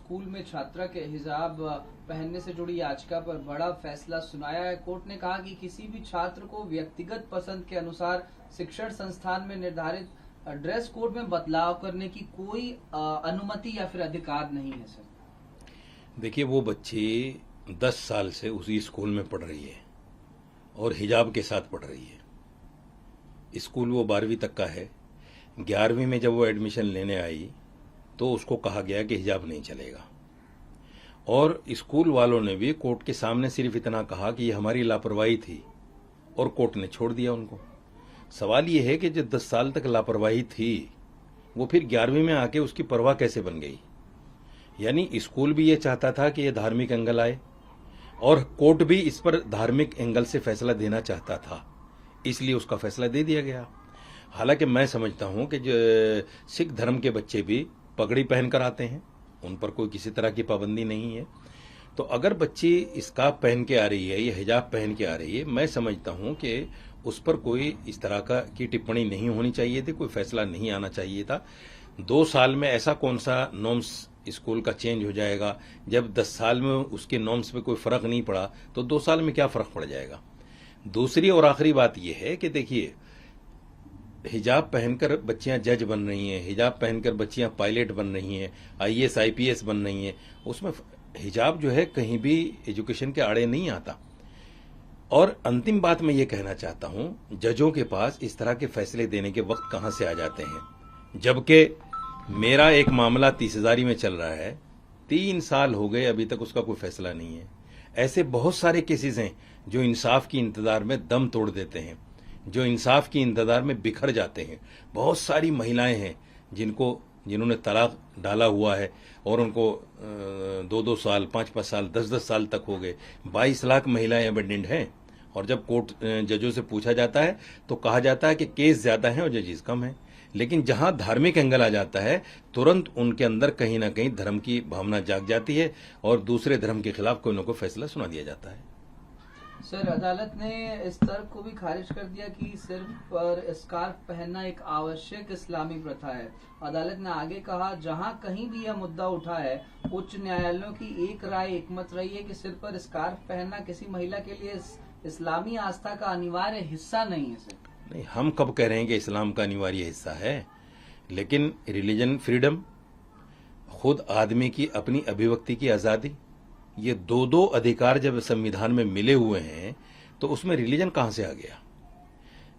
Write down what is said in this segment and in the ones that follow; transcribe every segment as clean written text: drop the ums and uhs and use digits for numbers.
School में छात्रा के हिजाब पहनने से जुड़ी याचिका पर बड़ा फैसला सुनाया है। कोर्ट ने कहा कि किसी भी छात्र को व्यक्तिगत पसंद के अनुसार शिक्षण संस्थान में निर्धारित ड्रेस कोड में बदलाव करने की कोई अनुमति या फिर अधिकार नहीं है। सर देखिए, वो बच्ची 10 साल से उसी स्कूल में पढ़ रही है और हिजाब के साथ पढ़ रही है। स्कूल वो 12वीं तक का है। 11वीं में जब वो एडमिशन लेने आई तो उसको कहा गया कि हिजाब नहीं चलेगा, और स्कूल वालों ने भी कोर्ट के सामने सिर्फ इतना कहा कि ये हमारी लापरवाही थी, और कोर्ट ने छोड़ दिया उनको। सवाल ये है कि जो 10 साल तक लापरवाही थी वो फिर 11वीं में आके उसकी परवाह कैसे बन गई। यानी स्कूल भी ये चाहता था कि ये धार्मिक एंगल आए, और कोर्ट भी इस पर धार्मिक एंगल से फैसला देना चाहता था, इसलिए उसका फैसला दे दिया गया। हालांकि मैं समझता हूं कि जो सिख धर्म के बच्चे भी पगड़ी पहनकर आते हैं, उन पर कोई किसी तरह की पाबंदी नहीं है। तो अगर बच्ची स्कार्फ पहन के आ रही है या हिजाब पहन के आ रही है, मैं समझता हूं कि उस पर कोई इस तरह की टिप्पणी नहीं होनी चाहिए थी, कोई फैसला नहीं आना चाहिए था। 2 साल में ऐसा कौन सा नॉर्म्स स्कूल का चेंज हो जाएगा? जब 10 साल में उसके नॉर्म्स में कोई फर्क नहीं पड़ा तो 2 साल में क्या फर्क पड़ जाएगा? दूसरी और आखिरी बात यह है कि देखिए, हिजाब पहनकर बच्चियां जज बन रही हैं, हिजाब पहनकर बच्चियां पायलट बन रही हैं, IAS IPS बन रही हैं, उसमें हिजाब जो है कहीं भी एजुकेशन के आड़े नहीं आता। और अंतिम बात मैं ये कहना चाहता हूं, जजों के पास इस तरह के फैसले देने के वक्त कहां से आ जाते हैं, जबकि मेरा एक मामला 30,000 में चल रहा है, 3 साल हो गए, अभी तक उसका कोई फैसला नहीं है। ऐसे बहुत सारे केसेस हैं जो इंसाफ की इंतजार में दम तोड़ देते हैं, जो इंसाफ की इंतजार में बिखर जाते हैं। बहुत सारी महिलाएं हैं जिन्होंने तलाक डाला हुआ है और उनको 2-2 साल, 5-5 साल, 10-10 साल तक हो गए। 22 लाख महिलाएं अबेंडेंट हैं, और जब कोर्ट जजों से पूछा जाता है तो कहा जाता है कि केस ज्यादा हैं और जजेस कम हैं। लेकिन जहां धार्मिक एंगल आ जाता है, तुरंत उनके अंदर कहीं ना कहीं धर्म की भावना जाग जाती है और दूसरे धर्म के खिलाफ कोई न कोई फैसला सुना दिया जाता है। सर, अदालत ने इस तर्क को भी खारिज कर दिया कि सिर्फ पर स्कार्फ पहनना एक आवश्यक इस्लामी प्रथा है। अदालत ने आगे कहा, जहां कहीं भी यह मुद्दा उठा है, उच्च न्यायालयों की एक राय एकमत रही है कि सिर पर स्कार्फ पहनना किसी महिला के लिए इस्लामी आस्था का अनिवार्य हिस्सा नहीं है। सर नहीं, हम कब कह रहे हैं कि इस्लाम का अनिवार्य हिस्सा है? लेकिन रिलीजन फ्रीडम, खुद आदमी की अपनी अभिव्यक्ति की आजादी, ये दो अधिकार जब संविधान में मिले हुए हैं तो उसमें रिलीजन कहां से आ गया?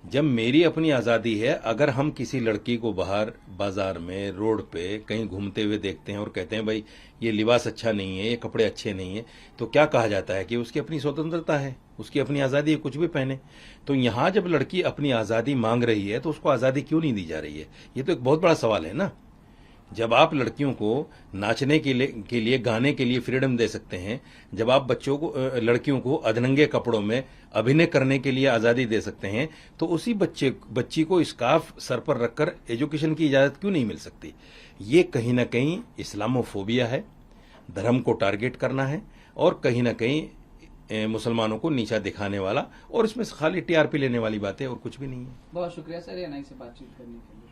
जब मेरी अपनी आजादी है, अगर हम किसी लड़की को बाहर बाजार में, रोड पे कहीं घूमते हुए देखते हैं और कहते हैं भाई ये लिबास अच्छा नहीं है, ये कपड़े अच्छे नहीं है, तो क्या कहा जाता है कि उसकी अपनी स्वतंत्रता है, उसकी अपनी आजादी है, कुछ भी पहने। तो यहां जब लड़की अपनी आजादी मांग रही है तो उसको आजादी क्यों नहीं दी जा रही है? ये तो एक बहुत बड़ा सवाल है ना। जब आप लड़कियों को नाचने के लिए गाने के लिए फ्रीडम दे सकते हैं, जब आप लड़कियों को अधनंगे कपड़ों में अभिनय करने के लिए आजादी दे सकते हैं, तो उसी बच्ची को स्कार्फ सर पर रखकर एजुकेशन की इजाजत क्यों नहीं मिल सकती? ये कहीं ना कहीं इस्लामोफोबिया है, धर्म को टारगेट करना है, और कहीं ना कहीं मुसलमानों को नीचा दिखाने वाला, और इसमें खाली TRP लेने वाली बात है और कुछ भी नहीं है। बहुत शुक्रिया सर, ये नई से बातचीत करने के लिए।